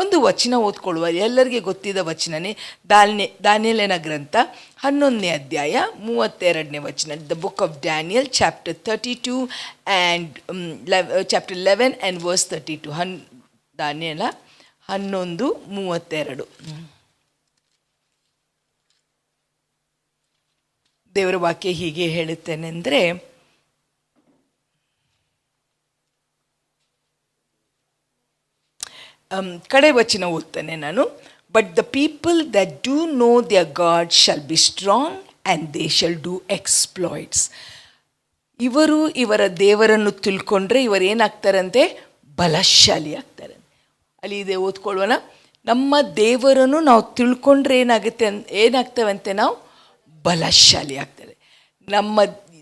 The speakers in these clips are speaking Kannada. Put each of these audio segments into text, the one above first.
ಒಂದು ವಚನ ಓದ್ಕೊಳ್ಳುವ. ಎಲ್ಲರಿಗೆ ಗೊತ್ತಿದ್ದ ವಚನನೇ ದಾನಿಯೇಲನ ಗ್ರಂಥ 11ನೇ ಅಧ್ಯಾಯ 32ನೇ ವಚನ. The book of Daniel chapter 32 and chapter 11 and verse 32. ದಾನಿಯೇಲ 11:32. ದೇವರ ವಾಕ್ಯ ಹೀಗೆ ಹೇಳುತ್ತೇನೆಂದರೆ, ಕಡೆ ವಚನ ಓದ್ತೇನೆ ನಾನು. But the people that do know their God shall be strong and they shall do exploits. ಇವರು ಇವರ ದೇವರನ್ನು ತಿಳ್ಕೊಂಡ್ರೆ ಇವರೇನಾಗ್ತಾರಂತೆ? ಬಲಶಾಲಿ ಆಗ್ತಾರೆ. ಅಲ್ಲಿ ಇದೆ, ಓದ್ಕೊಳ್ಳೋಣ. ನಮ್ಮ ದೇವರನ್ನು ನಾವು ತಿಳ್ಕೊಂಡ್ರೆ ಏನಾಗ್ತೇವಂತೆ? ನಾವು ಬಲಶಾಲಿ ಆಗ್ತದೆ.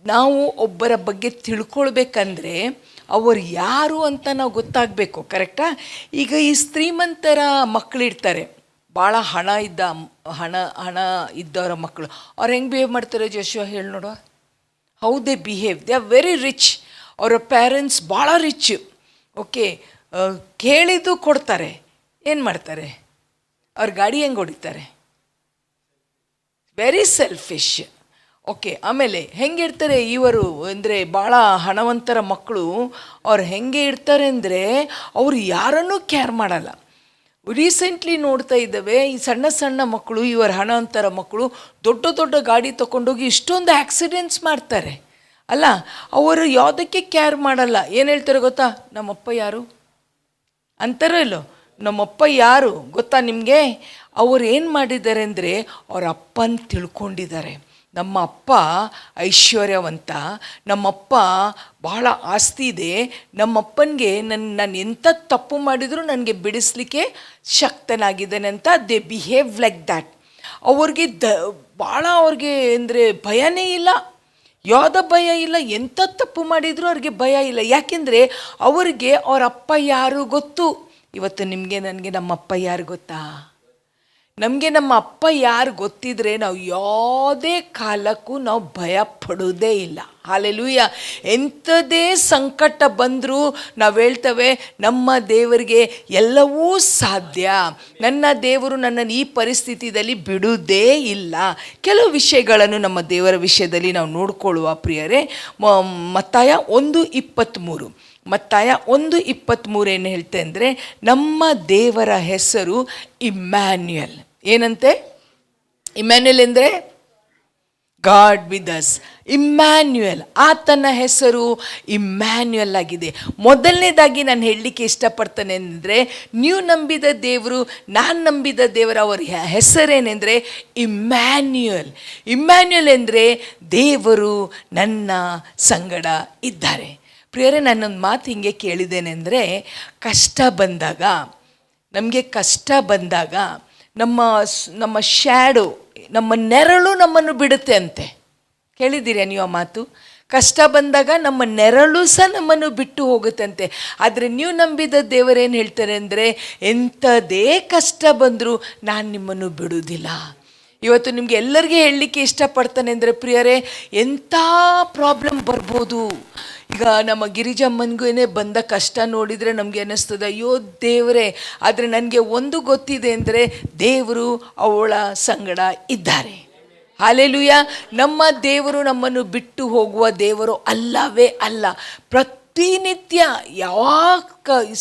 ನಾವು ಒಬ್ಬರ ಬಗ್ಗೆ ತಿಳ್ಕೊಳ್ಬೇಕಂದ್ರೆ ಅವರು ಯಾರು ಅಂತ ನಾವು ಗೊತ್ತಾಗಬೇಕು, ಕರೆಕ್ಟಾ? ಈಗ ಈ ಶ್ರೀಮಂತರ ಮಕ್ಕಳಿರ್ತಾರೆ, ಭಾಳ ಹಣ ಇದ್ದವರ ಮಕ್ಕಳು, ಅವ್ರು ಹೆಂಗೆ ಬಿಹೇವ್ ಮಾಡ್ತಾರೆ ಜೋಶುವ ಹೇಳಿ ನೋಡುವ. How they behave, they are very rich. ಅವರ ಪೇರೆಂಟ್ಸ್ ಭಾಳ ರಿಚ್, ಓಕೆ, ಕೇಳಿದ್ದು ಕೊಡ್ತಾರೆ. ಏನು ಮಾಡ್ತಾರೆ? ಅವ್ರ ಗಾಡಿ ಹೆಂಗೆ ಹೊಡಿತಾರೆ? Very selfish. ಓಕೆ, ಆಮೇಲೆ ಹೆಂಗೆ ಇರ್ತಾರೆ ಇವರು ಅಂದರೆ ಭಾಳ ಹಣವಂತರ ಮಕ್ಕಳು. ಅವ್ರು ಹೆಂಗೆ ಇರ್ತಾರೆ ಅಂದರೆ ಅವರು ಯಾರನ್ನೂ ಕೇರ್ ಮಾಡಲ್ಲ. ರೀಸೆಂಟ್ಲಿ ನೋಡ್ತಾ ಇದ್ದಾವೆ, ಈ ಸಣ್ಣ ಸಣ್ಣ ಮಕ್ಕಳು, ಇವರ ಹಣವಂತರ ಮಕ್ಕಳು ದೊಡ್ಡ ದೊಡ್ಡ ಗಾಡಿ ತೊಗೊಂಡೋಗಿ ಇಷ್ಟೊಂದು ಆಕ್ಸಿಡೆಂಟ್ಸ್ ಮಾಡ್ತಾರೆ ಅಲ್ಲ. ಅವರು ಯಾವುದಕ್ಕೆ ಕೇರ್ ಮಾಡಲ್ಲ. ಏನು ಹೇಳ್ತಾರೆ ಗೊತ್ತಾ? ನಮ್ಮಪ್ಪ ಯಾರು ಅಂತಾರೋ ಇಲ್ಲೋ, ನಮ್ಮಪ್ಪ ಯಾರು ಗೊತ್ತಾ ನಿಮಗೆ? ಅವ್ರು ಏನು ಮಾಡಿದ್ದಾರೆ ಅಂದರೆ ಅವ್ರ ಅಪ್ಪನ ತಿಳ್ಕೊಂಡಿದ್ದಾರೆ. ನಮ್ಮ ಅಪ್ಪ ಐಶ್ವರ್ಯವಂತ, ನಮ್ಮಪ್ಪ ಬಹಳ ಆಸ್ತಿ ಇದೆ, ನಮ್ಮಪ್ಪನಿಗೆ ನಾನು ಎಂಥ ತಪ್ಪು ಮಾಡಿದರೂ ನನಗೆ ಬಿಡಿಸ್ಲಿಕ್ಕೆ ಶಕ್ತನಾಗಿದ್ದಾನೆ ಅಂತ ದೇ ಬಿಹೇವ್ ಲೈಕ್ ದ್ಯಾಟ್. ಅವ್ರಿಗೆ ಭಾಳ ಅವ್ರಿಗೆ ಅಂದರೆ ಭಯನೇ ಇಲ್ಲ, ಯಾವುದೇ ಭಯ ಇಲ್ಲ. ಎಂಥ ತಪ್ಪು ಮಾಡಿದರೂ ಅವ್ರಿಗೆ ಭಯ ಇಲ್ಲ. ಯಾಕೆಂದರೆ ಅವ್ರಿಗೆ ಅವ್ರ ಅಪ್ಪ ಯಾರು ಗೊತ್ತು. ಇವತ್ತು ನಿಮಗೆ ನನಗೆ ನಮ್ಮಪ್ಪ ಯಾರು ಗೊತ್ತಾ? ನಮಗೆ ನಮ್ಮ ಅಪ್ಪ ಯಾರು ಗೊತ್ತಿದ್ರೆ ನಾವು ಯಾವುದೇ ಕಾಲಕ್ಕೂ ನಾವು ಭಯ ಪಡೋದೇ ಇಲ್ಲ. ಹಾಲೆಲೂಯ. ಎಂಥದೇ ಸಂಕಟ ಬಂದರೂ ನಾವು ಹೇಳ್ತೇವೆ, ನಮ್ಮ ದೇವರಿಗೆ ಎಲ್ಲವೂ ಸಾಧ್ಯ, ನನ್ನ ದೇವರು ನನ್ನನ್ನು ಈ ಪರಿಸ್ಥಿತಿಯಲ್ಲಿ ಬಿಡುವುದೇ ಇಲ್ಲ. ಕೆಲವು ವಿಷಯಗಳನ್ನು ನಮ್ಮ ದೇವರ ವಿಷಯದಲ್ಲಿ ನಾವು ನೋಡಿಕೊಳ್ಳುವ ಪ್ರಿಯರೇ. ಮತ್ತಾಯ 1:23 ಮತ್ತಾಯ 1:23 ಏನು ಹೇಳ್ತೆ ಅಂದರೆ, ನಮ್ಮ ದೇವರ ಹೆಸರು ಇಮ್ಯಾನ್ಯುಯಲ್. ಏನಂತೆ? ಇಮ್ಯಾನ್ಯುಯಲ್ ಅಂದರೆ ಗಾಡ್ ವಿತ್ ಅಸ್. ಇಮ್ಯಾನ್ಯುಯಲ್, ಆತನ ಹೆಸರು ಇಮ್ಯಾನ್ಯುಯಲ್ ಆಗಿದೆ. ಮೊದಲನೇದಾಗಿ ನಾನು ಹೇಳಲಿಕ್ಕೆ ಇಷ್ಟಪಡ್ತೇನೆ ಅಂದರೆ, ನೀವು ನಂಬಿದ ದೇವರು, ನಾನು ನಂಬಿದ ದೇವರ ಅವರ ಹೆಸರೇನೆಂದರೆ ಇಮ್ಯಾನ್ಯುಯಲ್. ಇಮ್ಯಾನ್ಯುಯಲ್ ಅಂದರೆ ದೇವರು ನನ್ನ ಸಂಗಡ ಇದ್ದಾರೆ. ಪ್ರಿಯರೇ, ನಾನೊಂದು ಮಾತು ಹಿಂಗೆ ಕೇಳಿದ್ದೇನೆಂದರೆ, ಕಷ್ಟ ಬಂದಾಗ, ನಮಗೆ ಕಷ್ಟ ಬಂದಾಗ ನಮ್ಮ ಶ್ಯಾಡೋ, ನಮ್ಮ ನೆರಳು ನಮ್ಮನ್ನು ಬಿಡುತ್ತೆ ಅಂತೆ. ಕೇಳಿದ್ದೀರಾ ನೀವು ಆ ಮಾತು? ಕಷ್ಟ ಬಂದಾಗ ನಮ್ಮ ನೆರಳು ಸಹ ನಮ್ಮನ್ನು ಬಿಟ್ಟು ಹೋಗುತ್ತಂತೆ. ಆದರೆ ನೀವು ನಂಬಿದ ದೇವರೇನು ಹೇಳ್ತಾರೆ ಅಂದರೆ, ಎಂಥದೇ ಕಷ್ಟ ಬಂದರೂ ನಾನು ನಿಮ್ಮನ್ನು ಬಿಡುವುದಿಲ್ಲ. ಇವತ್ತು ನಿಮಗೆ ಎಲ್ಲರಿಗೆ ಹೇಳಲಿಕ್ಕೆ ಇಷ್ಟಪಡ್ತಾನೆ ಅಂದರೆ ಪ್ರಿಯರೇ, ಎಂಥ ಪ್ರಾಬ್ಲಮ್ ಬರ್ಬೋದು. ಈಗ ನಮ್ಮ ಗಿರಿಜಮ್ಮನಿಗೂ ಬಂದ ಕಷ್ಟ ನೋಡಿದರೆ ನಮಗೆ ಅನ್ನಿಸ್ತದೆ, ಅಯ್ಯೋ ದೇವರೇ. ಆದರೆ ನನಗೆ ಒಂದು ಗೊತ್ತಿದೆ ಅಂದರೆ, ದೇವರು ಅವಳ ಸಂಗಡ ಇದ್ದಾರೆ. ಹಾಲೆಲೂಯ. ನಮ್ಮ ದೇವರು ನಮ್ಮನ್ನು ಬಿಟ್ಟು ಹೋಗುವ ದೇವರು ಅಲ್ಲವೇ ಅಲ್ಲ. ಪ್ರತಿನಿತ್ಯ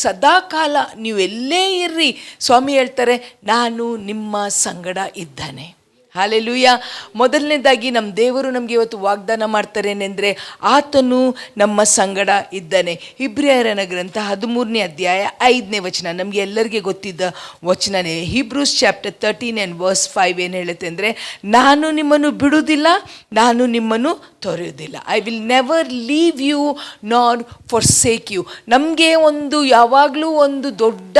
ಸದಾಕಾಲ ನೀವೆಲ್ಲೇ ಇರ್ರಿ, ಸ್ವಾಮಿ ಹೇಳ್ತಾರೆ, ನಾನು ನಿಮ್ಮ ಸಂಗಡ ಇದ್ದಾನೆ. ಹಾಲೆಲೂಯ. ಮೊದಲನೇದಾಗಿ ನಮ್ಮ ದೇವರು ನಮಗೆ ಇವತ್ತು ವಾಗ್ದಾನ ಮಾಡ್ತಾರೇನೆಂದರೆ, ಆತನು ನಮ್ಮ ಸಂಗಡ ಇದ್ದಾನೆ. ಇಬ್ರಿಯರನ ಗ್ರಂಥ 13ನೇ ಅಧ್ಯಾಯ 5ನೇ ವಚನ, ನಮಗೆ ಎಲ್ಲರಿಗೆ ಗೊತ್ತಿದ್ದ ವಚನನೇ. ಹೀಬ್ರೂಸ್ ಚಾಪ್ಟರ್ 13 and verse 5 ಏನು ಹೇಳುತ್ತೆ ಅಂದರೆ, ನಾನು ನಿಮ್ಮನ್ನು ಬಿಡುವುದಿಲ್ಲ, ನಾನು ನಿಮ್ಮನ್ನು ತೊರೆಯುವುದಿಲ್ಲ. I will never leave you not forsake you. ನಮಗೆ ಯಾವಾಗಲೂ ಒಂದು ದೊಡ್ಡ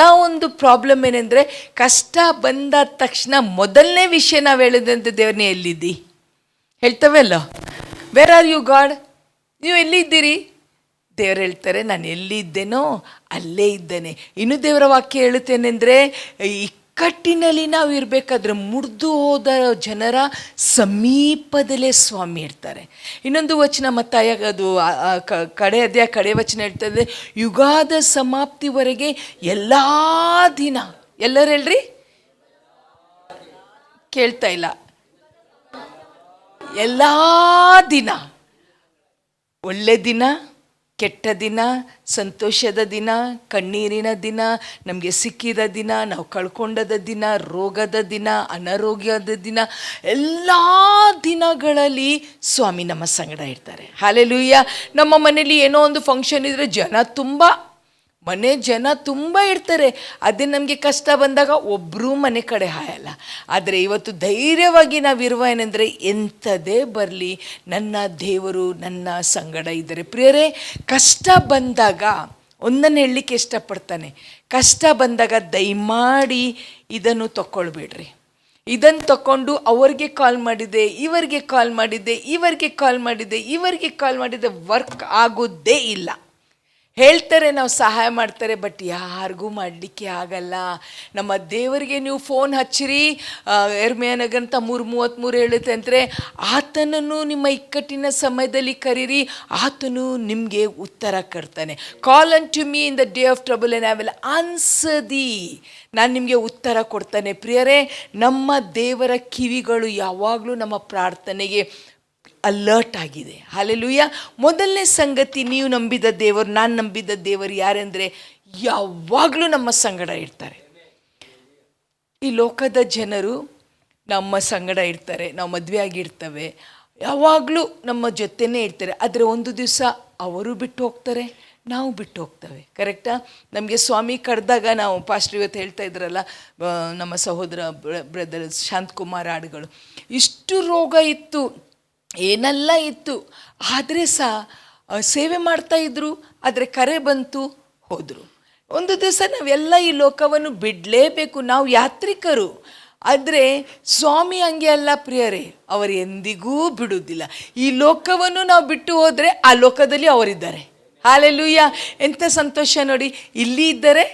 ಪ್ರಾಬ್ಲಮ್ ಏನೆಂದರೆ, ಕಷ್ಟ ಬಂದ ತಕ್ಷಣ ಮೊದಲನೇ ವಿಷಯ ನಾವು ಹೇಳಿದಂತೆ, ದೇವರನ್ನೇ ಎಲ್ಲಿದ್ದಿ ಹೇಳ್ತವೆ ಅಲ್ಲ. Where are you God? ನೀವು ಎಲ್ಲಿದ್ದೀರಿ? ದೇವರು ಹೇಳ್ತಾರೆ, ನಾನು ಎಲ್ಲಿದ್ದೇನೋ ಅಲ್ಲೇ ಇದ್ದೇನೆ. ಇನ್ನು ದೇವರ ವಾಕ್ಯ ಹೇಳುತ್ತೇನೆಂದರೆ, ಇಕ್ಕಟ್ಟಿನಲ್ಲಿ ನಾವು ಇರಬೇಕಾದ್ರೆ ಮುರಿದು ಹೋದ ಜನರ ಸಮೀಪದಲ್ಲೇ ಸ್ವಾಮಿ ಇರ್ತಾರೆ. ಇನ್ನೊಂದು ವಚನ ಮತ್ತಾಯ, ಅದು ಕಡೆ ವಚನ ಹೇಳ್ತದೆ, ಯುಗಾದ ಸಮಾಪ್ತಿವರೆಗೆ ಎಲ್ಲ ದಿನ ಎಲ್ಲರೂ ಹೇಳ್ರಿ, ಕೇಳ್ತಾ ಇಲ್ಲ. ಎಲ್ಲ ದಿನ, ಒಳ್ಳೆ ದಿನ, ಕೆಟ್ಟ ದಿನ, ಸಂತೋಷದ ದಿನ, ಕಣ್ಣೀರಿನ ದಿನ, ನಮಗೆ ಸಿಕ್ಕಿದ ದಿನ, ನಾವು ಕಳ್ಕೊಂಡದ ದಿನ, ರೋಗದ ದಿನ, ಅನಾರೋಗ್ಯದ ದಿನ, ಎಲ್ಲ ದಿನಗಳಲ್ಲಿ ಸ್ವಾಮಿ ನಮ್ಮ ಸಂಗಡ ಇರ್ತಾರೆ. ಹಲ್ಲೆಲೂಯಾ. ನಮ್ಮ ಮನೇಲಿ ಏನೋ ಒಂದು ಫಂಕ್ಷನ್ ಇದ್ದರೆ ಜನ ತುಂಬ ಇರ್ತಾರೆ. ಅದೇ ನಮಗೆ ಕಷ್ಟ ಬಂದಾಗ ಒಬ್ಬರೂ ಮನೆ ಕಡೆ ಹಾಯಲ್ಲ. ಆದರೆ ಇವತ್ತು ಧೈರ್ಯವಾಗಿ ನಾವಿರುವ ಏನೆಂದರೆ, ಎಂಥದೇ ಬರಲಿ ನನ್ನ ದೇವರು ನನ್ನ ಸಂಗಡ ಇದ್ದಾರೆ. ಪ್ರಿಯರೇ, ಕಷ್ಟ ಬಂದಾಗ ಒಂದನ್ನು ಹೇಳಲಿಕ್ಕೆ ಇಷ್ಟಪಡ್ತಾನೆ. ಕಷ್ಟ ಬಂದಾಗ ದಯಮಾಡಿ ಇದನ್ನು ತಗೊಳ್ಬೇಡ್ರಿ. ಇದನ್ನು ತಗೊಂಡು ಅವ್ರಿಗೆ ಕಾಲ್ ಮಾಡಿದೆ, ಇವರಿಗೆ ಕಾಲ್ ಮಾಡಿದೆ, ವರ್ಕ್ ಆಗೋದೇ ಇಲ್ಲ. ಹೇಳ್ತಾರೆ ನಾವು ಸಹಾಯ ಮಾಡ್ತಾರೆ, ಬಟ್ ಯಾರಿಗೂ ಮಾಡಲಿಕ್ಕೆ ಆಗಲ್ಲ. ನಮ್ಮ ದೇವರಿಗೆ ನೀವು ಫೋನ್ ಹಚ್ಚಿರಿ, ಯೆರೆಮೀಯನಿಗಂತ 3:33 ಹೇಳುತ್ತೆ ಅಂದರೆ, ಆತನನ್ನು ನಿಮ್ಮ ಇಕ್ಕಟ್ಟಿನ ಸಮಯದಲ್ಲಿ ಕರೀರಿ, ಆತನು ನಿಮಗೆ ಉತ್ತರ ಕೊಡ್ತಾನೆ. Call unto me in the day of trouble and I will answer thee. ನಾನು ನಿಮಗೆ ಉತ್ತರ ಕೊಡ್ತಾನೆ. ಪ್ರಿಯರೇ, ನಮ್ಮ ದೇವರ ಕಿವಿಗಳು ಯಾವಾಗಲೂ ನಮ್ಮ ಪ್ರಾರ್ಥನೆಗೆ ಅಲರ್ಟ್ ಆಗಿದೆ. ಹಲ್ಲೆಲೂಯಾ. ಮೊದಲನೇ ಸಂಗತಿ, ನೀವು ನಂಬಿದ ದೇವರು, ನಾನು ನಂಬಿದ ದೇವರು ಯಾರೆಂದರೆ, ಯಾವಾಗಲೂ ನಮ್ಮ ಸಂಗಡ ಇರ್ತಾರೆ. ಈ ಲೋಕದ ಜನರು ನಮ್ಮ ಸಂಗಡ ಇರ್ತಾರೆ, ನಾವು ಮದುವೆ ಆಗಿರ್ತವೆ, ಯಾವಾಗಲೂ ನಮ್ಮ ಜೊತೆನೇ ಇರ್ತಾರೆ. ಆದರೆ ಒಂದು ದಿವಸ ಅವರು ಬಿಟ್ಟು ಹೋಗ್ತಾರೆ, ನಾವು ಬಿಟ್ಟು ಹೋಗ್ತೇವೆ. ಕರೆಕ್ಟಾ? ನಮಗೆ ಸ್ವಾಮಿ ಕರೆದಾಗ, ನಾವು ಪಾಸ್ಟರ್ ಇವತ್ತು ಹೇಳ್ತಾ ಇದ್ರಲ್ಲ, ನಮ್ಮ ಸಹೋದರ ಬ್ರದರ್ ಶಾಂತಕುಮಾರ್ ಹಾಡುಗಳು, ಇಷ್ಟು ರೋಗ ಇತ್ತು, ಏನೆಲ್ಲ ಇತ್ತು, ಆದರೆ ಸೇವೆ ಮಾಡ್ತಾಯಿದ್ರು. ಆದರೆ ಕರೆ ಬಂತು, ಹೋದರು. ಒಂದು ದಿವಸ ನಾವೆಲ್ಲ ಈ ಲೋಕವನ್ನು ಬಿಡಲೇಬೇಕು, ನಾವು ಯಾತ್ರಿಕರು. ಆದರೆ ಸ್ವಾಮಿ ಹಂಗೆ ಅಲ್ಲ ಪ್ರಿಯರೇ, ಅವರು ಎಂದಿಗೂ ಬಿಡುವುದಿಲ್ಲ. ಈ ಲೋಕವನ್ನು ನಾವು ಬಿಟ್ಟು ಹೋದರೆ ಆ ಲೋಕದಲ್ಲಿ ಅವರಿದ್ದಾರೆ. ಹಲ್ಲೆಲೂಯಾ. ಎಂಥ ಸಂತೋಷ ನೋಡಿ, ಇಲ್ಲಿ ಇದ್ದರೆ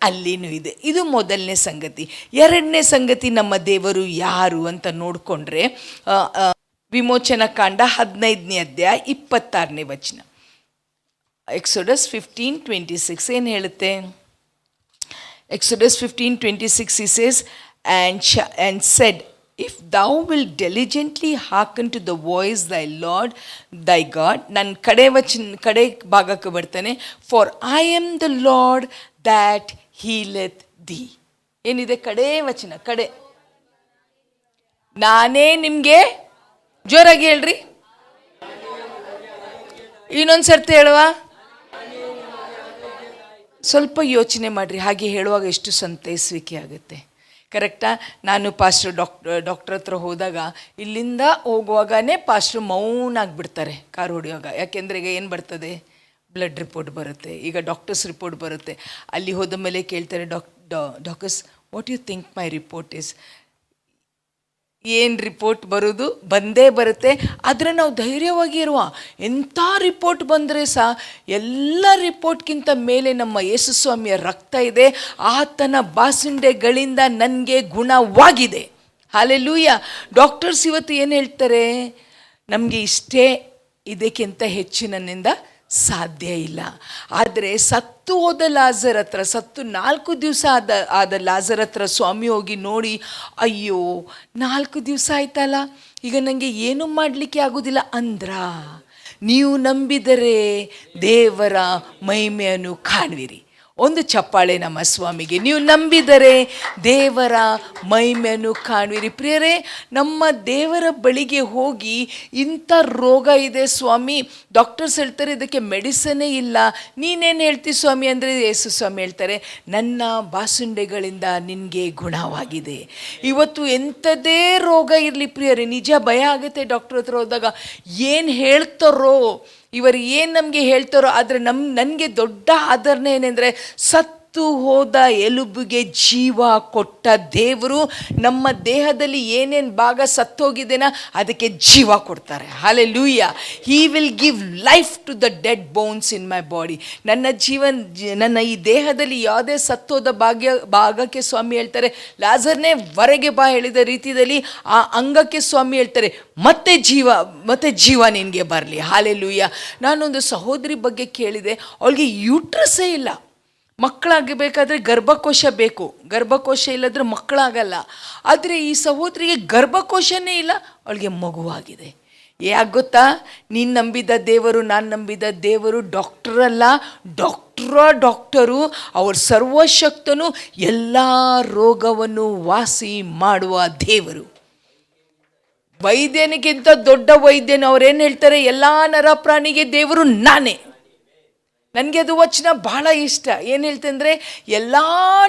ಅಲ್ಲಿನೂ ಇದೆ. ಇದು ಮೊದಲನೇ ಸಂಗತಿ. ಎರಡನೇ ಸಂಗತಿ, ನಮ್ಮ ದೇವರು ಯಾರು ಅಂತ ನೋಡಿಕೊಂಡ್ರೆ, ವಿಮೋಚನ ಕಾಂಡ 15ನೇ ಅಧ್ಯಾಯ 26ನೇ ವಚನ. ಎಕ್ಸೋಡಸ್ 15:26 ಏನು ಹೇಳುತ್ತೆ? Exodus 15:26 he says, and said, if thou wilt diligently hearken to the voice thy Lord thy God. ನಾನು ಕಡೆ ಭಾಗಕ್ಕೆ ಬರ್ತಾನೆ. for I am the Lord that healeth thee. ಏನಿದೆ ಕಡೆ ವಚನ? ನಾನೇ ನಿಮಗೆ, ಜೋರಾಗಿ ಹೇಳ್ರಿ, ಇನ್ನೊಂದು ಸರ್ತಿ ಹೇಳುವ, ಸ್ವಲ್ಪ ಯೋಚನೆ ಮಾಡಿರಿ. ಹಾಗೆ ಹೇಳುವಾಗ ಎಷ್ಟು ಸಂತೈಸುವಿಕೆ ಆಗುತ್ತೆ. ಕರೆಕ್ಟಾ? ನಾನು ಪಾಸ್ಟರ್ ಡಾಕ್ಟರ್ ಹತ್ರ ಹೋದಾಗ, ಇಲ್ಲಿಂದ ಹೋಗುವಾಗನೇ ಪಾಸ್ಟ್ರು ಮೌನ ಆಗಿಬಿಡ್ತಾರೆ ಕಾರ್ ಹೊಡೆಯುವಾಗ. ಯಾಕೆಂದರೆ ಈಗ ಏನು ಬರ್ತದೆ? ಬ್ಲಡ್ ರಿಪೋರ್ಟ್ ಬರುತ್ತೆ, ಈಗ ಡಾಕ್ಟರ್ಸ್ ರಿಪೋರ್ಟ್ ಬರುತ್ತೆ. ಅಲ್ಲಿ ಹೋದ ಮೇಲೆ ಕೇಳ್ತಾರೆ, doctors what you think my report is? ಏನು ರಿಪೋರ್ಟ್ ಬರೋದು ಬಂದೇ ಬರುತ್ತೆ. ಆದರೆ ನಾವು ಧೈರ್ಯವಾಗಿ ಇರುವ. ಎಂಥ ರಿಪೋರ್ಟ್ ಬಂದರೆ ಎಲ್ಲ ರಿಪೋರ್ಟ್ಗಿಂತ ಮೇಲೆ ನಮ್ಮ ಯೇಸು ಸ್ವಾಮಿಯ ರಕ್ತ ಇದೆ, ಆತನ ಬಾಸುಂಡೆಗಳಿಂದ ನನಗೆ ಗುಣವಾಗಿದೆ. ಹಲ್ಲೆಲೂಯಾ. ಡಾಕ್ಟರ್ಸ್ ಇವತ್ತು ಏನು ಹೇಳ್ತಾರೆ? ನಮಗೆ ಇಷ್ಟೇ, ಇದಕ್ಕಿಂತ ಹೆಚ್ಚು ನನ್ನಿಂದ ಸಾಧ್ಯ ಇಲ್ಲ. ಆದರೆ ಸತ್ತು ಹೋದ ಲಾಜರ್ ಹತ್ರ, 4 ದಿವಸ ಆದ ಲಾಜರ್ ಹತ್ರ ಸ್ವಾಮಿ ಹೋಗಿ ನೋಡಿ, ಅಯ್ಯೋ 4 ದಿವಸ ಆಯ್ತಲ್ಲ, ಈಗ ನನಗೆ ಏನೂ ಮಾಡಲಿಕ್ಕೆ ಆಗೋದಿಲ್ಲ ಅಂದ್ರ. ನೀವು ನಂಬಿದರೆ ದೇವರ ಮಹಿಮೆಯನ್ನು ಕಾಣುವಿರಿ. ಒಂದು ಚಪ್ಪಾಳೆ ನಮ್ಮ ಸ್ವಾಮಿಗೆ. ನೀವು ನಂಬಿದರೆ ದೇವರ ಮಹಿಮೆಯನ್ನು ಕಾಣುವಿರಿ. ಪ್ರಿಯರೇ, ನಮ್ಮ ದೇವರ ಬಳಿಗೆ ಹೋಗಿ, ಇಂಥ ರೋಗ ಇದೆ ಸ್ವಾಮಿ, ಡಾಕ್ಟರ್ಸ್ ಹೇಳ್ತಾರೆ ಇದಕ್ಕೆ ಮೆಡಿಸನ್ನೇ ಇಲ್ಲ, ನೀನೇನು ಹೇಳ್ತಿ ಸ್ವಾಮಿ ಅಂದರೆ, ಯೇಸು ಸ್ವಾಮಿ ಹೇಳ್ತಾರೆ, ನನ್ನ ಬಾಸುಂಡೆಗಳಿಂದ ನಿನಗೆ ಗುಣವಾಗಿದೆ. ಇವತ್ತು ಎಂಥದೇ ರೋಗ ಇರಲಿ ಪ್ರಿಯರೇ, ನಿಜ ಭಯ ಆಗುತ್ತೆ ಡಾಕ್ಟರ್ ಹತ್ರ ಹೋದಾಗ. ಏನು ಹೇಳ್ತಾರೋ ಇವರು, ಏನು ನಮಗೆ ಹೇಳ್ತಾರೋ. ಆದರೆ ನನಗೆ ದೊಡ್ಡ ಆದರಣೆ ಏನೆಂದರೆ, ಸತ್ತು ಹೋದ ಎಲುಬಿಗೆ ಜೀವ ಕೊಟ್ಟ ದೇವರು ನಮ್ಮ ದೇಹದಲ್ಲಿ ಏನೇನು ಭಾಗ ಸತ್ತೋಗಿದೆನಾ ಅದಕ್ಕೆ ಜೀವ ಕೊಡ್ತಾರೆ. Hallelujah. He will give life to the dead bones in my body. ನನ್ನ ಈ ದೇಹದಲ್ಲಿ ಯಾವುದೇ ಸತ್ತೋದ ಭಾಗಕ್ಕೆ ಸ್ವಾಮಿ ಹೇಳ್ತಾರೆ, ಲಾಜರ್ನೇ ಹೊರಗೆ ಬಾ ಹೇಳಿದ ರೀತಿಯಲ್ಲಿ ಆ ಅಂಗಕ್ಕೆ ಸ್ವಾಮಿ ಹೇಳ್ತಾರೆ, ಮತ್ತೆ ಜೀವ ನಿನಗೆ ಬರಲಿ. ಹಲ್ಲೆಲೂಯಾ. ನಾನೊಂದು ಸಹೋದರಿ ಬಗ್ಗೆ ಕೇಳಿದೆ, ಅವಳಿಗೆ ಯೂಟ್ರಸ್ಸೇ ಇಲ್ಲ. ಮಕ್ಕಳಾಗಬೇಕಾದ್ರೆ ಗರ್ಭಕೋಶ ಬೇಕು, ಗರ್ಭಕೋಶ ಇಲ್ಲದ್ರೆ ಮಕ್ಕಳಾಗಲ್ಲ. ಆದರೆ ಈ ಸಹೋದರಿಗೆ ಗರ್ಭಕೋಶನೇ ಇಲ್ಲ, ಅವಳಿಗೆ ಮಗುವಾಗಿದೆ. ಯಾಕೆ ಗೊತ್ತಾ? ನೀನು ನಂಬಿದ ದೇವರು, ನಾನು ನಂಬಿದ ದೇವರು ಡಾಕ್ಟ್ರಲ್ಲ, ಡಾಕ್ಟರು. ಅವ್ರ ಸರ್ವಶಕ್ತನು, ಎಲ್ಲ ರೋಗವನ್ನು ವಾಸಿ ಮಾಡುವ ದೇವರು. ವೈದ್ಯನಿಗಿಂತ ದೊಡ್ಡ ವೈದ್ಯನು. ಅವ್ರೇನು ಹೇಳ್ತಾರೆ? ಎಲ್ಲ ನರ ಪ್ರಾಣಿಗೆ ದೇವರು ನಾನೇ. ನನಗೆ ಅದು ವಚನ ಬಹಳ ಇಷ್ಟ. ಏನು ಹೇಳ್ತಂದರೆ, ಎಲ್ಲ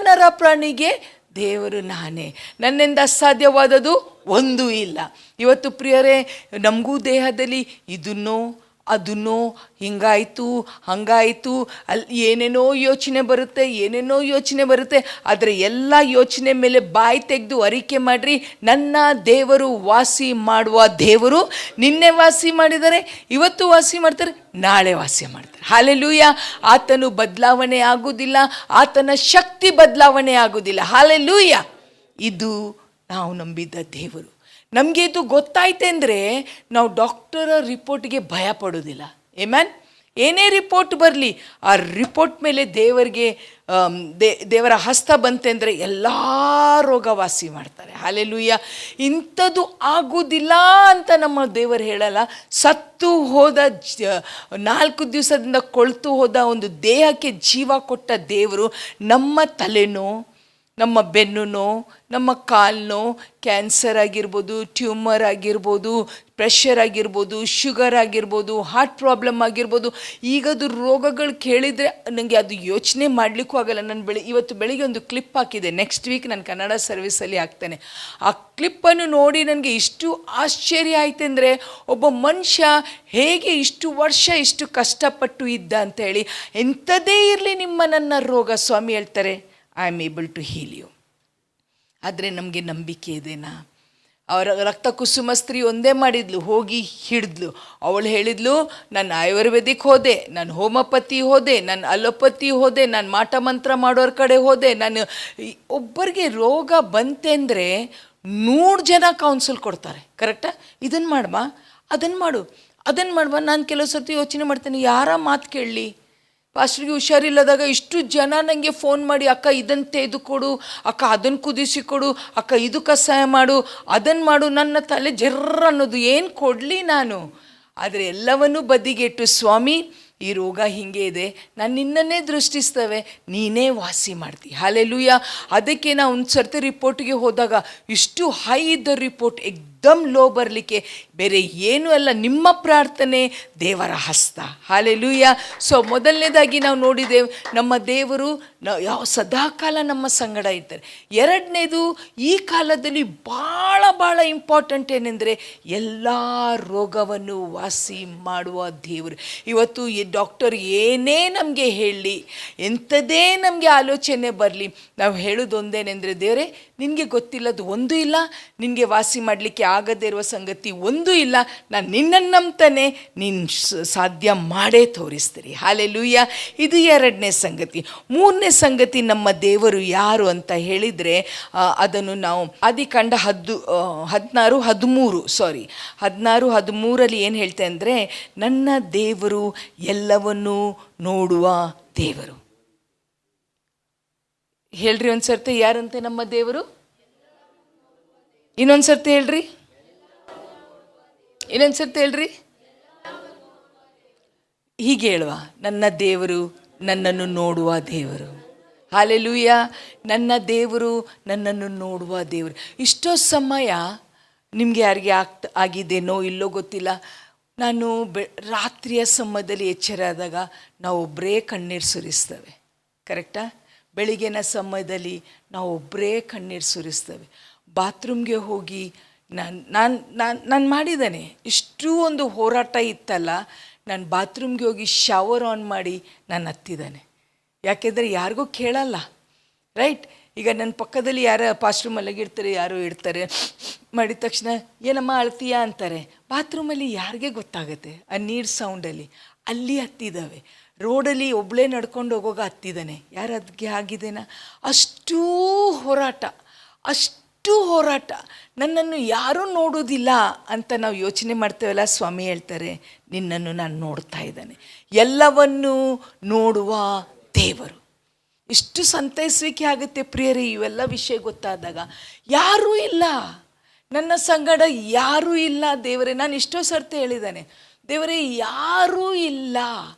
ನರ ಪ್ರಾಣಿಗೆ ದೇವರು ನಾನೇ, ನನ್ನಿಂದ ಅಸಾಧ್ಯವಾದದ್ದು ಒಂದೂ ಇಲ್ಲ. ಇವತ್ತು ಪ್ರಿಯರೇ, ನಮಗೂ ದೇಹದಲ್ಲಿ ಇದನ್ನೋ ಅದನ್ನೋ, ಹಿಂಗಾಯಿತು ಹಂಗಾಯಿತು, ಅಲ್ಲಿ ಏನೇನೋ ಯೋಚನೆ ಬರುತ್ತೆ. ಆದರೆ ಎಲ್ಲ ಯೋಚನೆ ಮೇಲೆ ಬಾಯಿ ತೆಗೆದು ಅರಿಕೆ ಮಾಡಿರಿ, ನನ್ನ ದೇವರು ವಾಸಿ ಮಾಡುವ ದೇವರು. ನಿನ್ನೆ ವಾಸಿ ಮಾಡಿದರೆ, ಇವತ್ತು ವಾಸಿ ಮಾಡ್ತಾರೆ, ನಾಳೆ ವಾಸಿ ಮಾಡ್ತಾರೆ. ಹಾಲೆಲೂಯ. ಆತನು ಬದಲಾವಣೆ ಆಗುವುದಿಲ್ಲ, ಆತನ ಶಕ್ತಿ ಬದಲಾವಣೆ ಆಗುವುದಿಲ್ಲ. ಹಾಲೆಲೂಯ. ಇದು ನಾವು ನಂಬಿದ್ದ ದೇವರು. ನಮಗೆ ಇದು ಗೊತ್ತಾಯ್ತೆ ಅಂದರೆ ನಾವು ಡಾಕ್ಟರ ರಿಪೋರ್ಟ್ಗೆ ಭಯ ಪಡೋದಿಲ್ಲ. ಆಮೆನ್. ಏನೇ ರಿಪೋರ್ಟ್ ಬರಲಿ, ಆ ರಿಪೋರ್ಟ್ ಮೇಲೆ ದೇವರ ಹಸ್ತ ಬಂತೆ ಅಂದರೆ ಎಲ್ಲ ರೋಗ ವಾಸಿ ಮಾಡ್ತಾರೆ. ಹಾಲೆಲೂಯ. ಇಂಥದ್ದು ಆಗೋದಿಲ್ಲ ಅಂತ ನಮ್ಮ ದೇವರು ಹೇಳಲ್ಲ. ಸತ್ತು ಹೋದ 4 ದಿವಸದಿಂದ ಕೊಳ್ತು ಹೋದ ಒಂದು ದೇಹಕ್ಕೆ ಜೀವ ಕೊಟ್ಟ ದೇವರು ನಮ್ಮ ತಲೆನೋ, ನಮ್ಮ ಬೆನ್ನು, ನಮ್ಮ ಕಾಲು, ಕ್ಯಾನ್ಸರ್ ಆಗಿರ್ಬೋದು, ಟ್ಯೂಮರ್ ಆಗಿರ್ಬೋದು, ಪ್ರೆಷರ್ ಆಗಿರ್ಬೋದು, ಶುಗರ್ ಆಗಿರ್ಬೋದು, ಹಾರ್ಟ್ ಪ್ರಾಬ್ಲಮ್ ಆಗಿರ್ಬೋದು, ಈಗದು ರೋಗಗಳು ಕೇಳಿದರೆ ನನಗೆ ಅದು ಯೋಚನೆ ಮಾಡಲಿಕ್ಕೂ ಆಗಲ್ಲ. ನಾನು ಇವತ್ತು ಬೆಳಿಗ್ಗೆ ಒಂದು ಕ್ಲಿಪ್ ಹಾಕಿದೆ, ನೆಕ್ಸ್ಟ್ ವೀಕ್ ನಾನು ಕನ್ನಡ ಸರ್ವಿಸಲ್ಲಿ ಹಾಕ್ತೇನೆ. ಆ ಕ್ಲಿಪ್ಪನ್ನು ನೋಡಿ ನನಗೆ ಇಷ್ಟು ಆಶ್ಚರ್ಯ ಆಯ್ತೆಂದರೆ, ಒಬ್ಬ ಮನುಷ್ಯ ಹೇಗೆ ಇಷ್ಟು ವರ್ಷ ಇಷ್ಟು ಕಷ್ಟಪಟ್ಟು ಇದ್ದ ಅಂತೇಳಿ. ಎಂಥದೇ ಇರಲಿ ನನ್ನ ರೋಗ, ಸ್ವಾಮಿ ಹೇಳ್ತಾರೆ, I am able to heal you. ಆದರೆ ನಮಗೆ ನಂಬಿಕೆ ಇದೆನಾ? ಅವರ ರಕ್ತ ಕುಸುಮ ಸ್ತ್ರೀ ಒಂದೇ ಮಾಡಿದ್ಲು, ಹೋಗಿ ಹಿಡಿದ್ಲು. ಅವಳು ಹೇಳಿದ್ಲು, ನಾನು ಆಯುರ್ವೇದಿಕ್ ಹೋದೆ, ನಾನು ಹೋಮೋಪತಿ ಹೋದೆ, ನಾನು ಅಲೋಪತಿ ಹೋದೆ, ನಾನು ಮಾಟ ಮಂತ್ರ ಮಾಡೋರ ಕಡೆ ಹೋದೆ. ನಾನು ಒಬ್ಬರಿಗೆ ರೋಗ ಬಂತೆ ಅಂದರೆ 100 ಜನ ಕೌನ್ಸಿಲ್ ಕೊಡ್ತಾರೆ. ಕರೆಕ್ಟಾ? ಇದನ್ನು ಮಾಡಬಾ, ಅದನ್ನು ಮಾಡುವ. ನಾನು ಕೆಲವು ಸರ್ತಿ ಯೋಚನೆ ಮಾಡ್ತೇನೆ, ಯಾರ ಮಾತು ಕೇಳಲಿ? ಪಾಸ್ಟ್ರಿಗೆ ಹುಷಾರಿಲ್ಲದಾಗ ಇಷ್ಟು ಜನ ನನಗೆ ಫೋನ್ ಮಾಡಿ, ಅಕ್ಕ ಇದನ್ನು ತೆಗೆದುಕೊಡು, ಅಕ್ಕ ಅದನ್ನು ಕುದಿಸಿ ಕೊಡು, ಅಕ್ಕ ಇದು ಕಷಾಯ ಮಾಡು, ಅದನ್ನು ಮಾಡು. ನನ್ನ ತಲೆ ಜರ್ರ ಅನ್ನೋದು, ಏನು ಕೊಡಲಿ ನಾನು? ಆದರೆ ಎಲ್ಲವನ್ನೂ ಬದಿಗೆಟ್ಟು, ಸ್ವಾಮಿ ಈ ರೋಗ ಹೀಗೆ ಇದೆ, ನಾನು ನಿನ್ನನ್ನೇ ದೃಷ್ಟಿಸ್ತೇವೆ, ನೀನೇ ವಾಸಿ ಮಾಡ್ತಿ. ಹಾಲೆಲೂಯ. ಅದಕ್ಕೆ ನಾವು ಒಂದು ಸರ್ತಿ ರಿಪೋರ್ಟ್ಗೆ ಹೋದಾಗ ಇಷ್ಟು ಹೈ ಇದ್ದ ರಿಪೋರ್ಟ್ ಎಕ್ದಮ್ ಲೋ ಬರಲಿಕ್ಕೆ ಬೇರೆ ಏನೂ ಅಲ್ಲ, ನಿಮ್ಮ ಪ್ರಾರ್ಥನೆ, ದೇವರ ಹಸ್ತ. ಹಾಲೆಲೂಯ. ಸೊ ಮೊದಲನೇದಾಗಿ ನಾವು ನೋಡಿದ್ದೇವೆ, ನಮ್ಮ ದೇವರು ಸದಾಕಾಲ ನಮ್ಮ ಸಂಗಡ ಇರ್ತಾರೆ. ಎರಡನೇದು, ಈ ಕಾಲದಲ್ಲಿ ಭಾಳ ಇಂಪಾರ್ಟೆಂಟ್ ಏನೆಂದರೆ, ಎಲ್ಲ ರೋಗವನ್ನು ವಾಸಿ ಮಾಡುವ ದೇವರು. ಇವತ್ತು ಡಾಕ್ಟರ್ ಏನೇ ನಮಗೆ ಹೇಳಲಿ, ಎಂಥದೇ ನಮಗೆ ಆಲೋಚನೆ ಬರಲಿ, ನಾವು ಹೇಳೋದು ಒಂದೇನೆಂದರೆ, ದೇವರೇ ನಿನಗೆ ಗೊತ್ತಿಲ್ಲದು ಒಂದೂ ಇಲ್ಲ, ನಿನಗೆ ವಾಸಿ ಮಾಡಲಿಕ್ಕೆ ಆಗದೇ ಇರುವ ಸಂಗತಿ ಒಂದೂ ಇಲ್ಲ, ನಾನು ನಿನ್ನನ್ನು ನಂಬ್ತಾನೆ, ನೀನು ಸಾಧ್ಯ ಮಾಡೇ ತೋರಿಸ್ತೀರಿ. ಹಾಲೆಲೂಯ. ಇದು ಎರಡನೇ ಸಂಗತಿ. ಮೂರನೇ ಸಂಗತಿ, ನಮ್ಮ ದೇವರು ಯಾರು ಅಂತ ಹೇಳಿದರೆ, ಅದನ್ನು ನಾವು ಆದಿಕಾಂಡ 16:13 ಏನು ಹೇಳ್ತೆ ಅಂದರೆ, ನನ್ನ ದೇವರು ಎಲ್ಲವನ್ನೂ ನೋಡುವ ದೇವರು. ಹೇಳ್ರಿ ಒಂದ್ಸರ್ತಿ, ಯಾರಂತೆ ನಮ್ಮ ದೇವರು? ಇನ್ನೊಂದ್ಸರ್ತಿ ಹೇಳ್ರಿ, ಹೀಗೆ ಹೇಳುವ, ನನ್ನ ದೇವರು ನನ್ನನ್ನು ನೋಡುವ ದೇವರು. ಹಾಲೆಲೂಯ. ನನ್ನ ದೇವರು ನನ್ನನ್ನು ನೋಡುವ ದೇವರು. ಇಷ್ಟೋ ಸಮಯ ನಿಮಗೆ ಯಾರಿಗೆ ಆಗಿದ್ದೇನೋ ಇಲ್ಲೋ ಗೊತ್ತಿಲ್ಲ, ನಾನು ರಾತ್ರಿಯ ಸಮಯದಲ್ಲಿ ಎಚ್ಚರಾದಾಗ ನಾವು ಒಬ್ಬರೇ ಕಣ್ಣೀರು ಸುರಿಸ್ತೇವೆ. ಕರೆಕ್ಟಾ? ಬೆಳಿಗ್ಗಿನ ಸಮಯದಲ್ಲಿ ನಾವು ಒಬ್ಬರೇ ಕಣ್ಣೀರು ಸುರಿಸ್ತೇವೆ. ಬಾತ್ರೂಮ್ಗೆ ಹೋಗಿ ನಾನು ಮಾಡಿದ್ದೇನೆ. ಇಷ್ಟೂ ಒಂದು ಹೋರಾಟ ಇತ್ತಲ್ಲ, ನಾನು ಬಾತ್ರೂಮ್ಗೆ ಹೋಗಿ ಶವರ್ ಆನ್ ಮಾಡಿ ನಾನು ಹತ್ತಿದ್ದಾನೆ. ಯಾಕೆಂದರೆ ಯಾರಿಗೂ ಕೇಳಲ್ಲ, ರೈಟ್? ಈಗ ನನ್ನ ಪಕ್ಕದಲ್ಲಿ ಯಾರು ಪಾಸ್ಟ್ರು ಮಲಗಿರ್ತಾರೆ, ಯಾರೋ ಇರ್ತಾರೆ, ಮಾಡಿದ ತಕ್ಷಣ ಏನಮ್ಮ ಅಳ್ತೀಯಾ ಅಂತಾರೆ. ಬಾತ್ರೂಮಲ್ಲಿ ಯಾರಿಗೆ ಗೊತ್ತಾಗುತ್ತೆ? ಆ ನೀರು ಸೌಂಡಲ್ಲಿ ಅಲ್ಲಿ ಹತ್ತಿದ್ದಾವೆ. ರೋಡಲ್ಲಿ ಒಬ್ಬಳೇ ನಡ್ಕೊಂಡು ಹೋಗೋಗ ಹತ್ತಿದ್ದಾನೆ. ಯಾರು ಅದಕ್ಕೆ ಆಗಿದ್ದೇನಾ? ಅಷ್ಟೂ ಹೋರಾಟ, ನನ್ನನ್ನು ಯಾರೂ ನೋಡೋದಿಲ್ಲ ಅಂತ ನಾವು ಯೋಚನೆ ಮಾಡ್ತೇವಲ್ಲ. ಸ್ವಾಮಿ ಹೇಳ್ತಾರೆ, ನಿನ್ನನ್ನು ನಾನು ನೋಡ್ತಾ ಇದ್ದಾನೆ. ಎಲ್ಲವನ್ನೂ ನೋಡುವ ದೇವರು. ಎಷ್ಟು ಸಂತೈಸುವಿಕೆ ಆಗುತ್ತೆ ಪ್ರಿಯರೇ ಇವೆಲ್ಲ ವಿಷಯ ಗೊತ್ತಾದಾಗ. ಯಾರೂ ಇಲ್ಲ ನನ್ನ ಸಂಗಡ, ಯಾರೂ ಇಲ್ಲ ದೇವರೇ. ನಾನು ಎಷ್ಟೋ ಸರ್ತಿ ಹೇಳಿದ್ದಾನೆ, ದೇವರೇ ಯಾರೂ ಇಲ್ಲ,